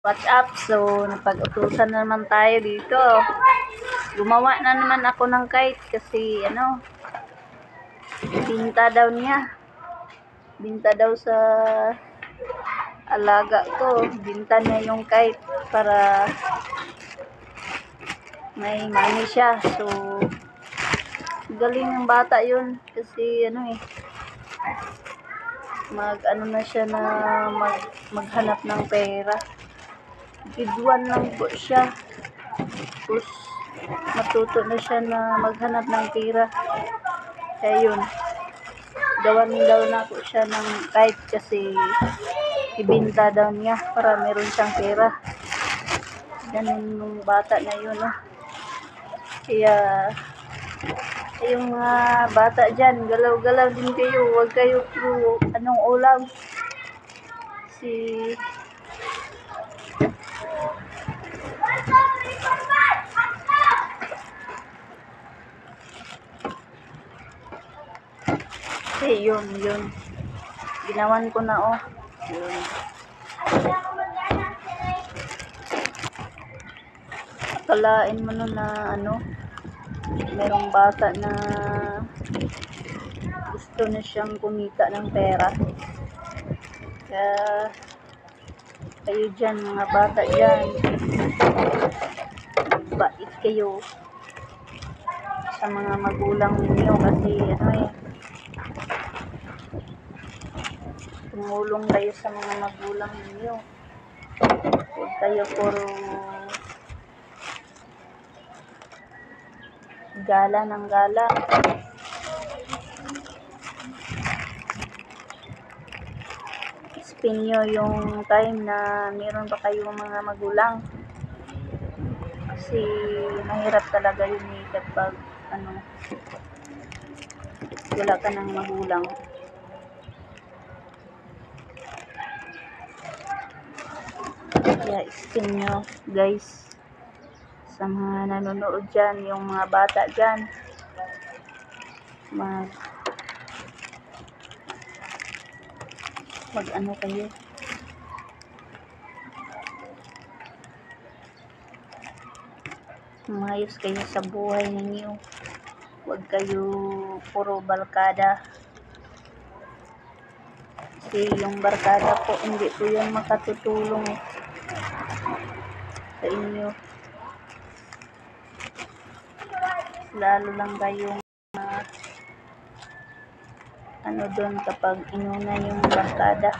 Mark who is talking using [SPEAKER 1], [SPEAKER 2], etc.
[SPEAKER 1] What's up? So, napag-utusan na naman tayo dito. Gumawa na naman ako ng kite kasi binta daw niya. Binta daw sa alaga ko. Binta niya yung kite para may money siya. So, galing ng bata yun kasi na siya na maghanap ng pera. Biduan lang po siya. Tapos matuto na siya na maghanap ng pera. Kaya yun, gawan daw na po siya ng kite kasi ibinta daw niya para meron siyang pera. Ganun yung bata na yun, no? Kaya yung mga bata dyan, galaw-galaw din kayo. Huwag kayo anong ulam. Yun. Ginawan ko na, oh. Yun. Akalain mo nun na merong bata na gusto na siyang kumita ng pera. Kaya kayo dyan, mga bata dyan, bait kayo sa mga magulang ninyo kasi tumulong kayo sa mga magulang ninyo. Huwag kayo puro gala ng gala. Spend nyo yung time na meron pa kayong mga magulang. Kasi mahirap talaga yun kapag wala ka ng magulang. Kaya spend nyo, guys, sa mga nanonood dyan, yung mga bata dyan, kayo, umayos kayo sa buhay ninyo. Huwag kayo puro barkada. Kasi yung barkada po, hindi po yan makatutulong sa inyo. Lalo lang kayong doon kapag inuna yung barkada.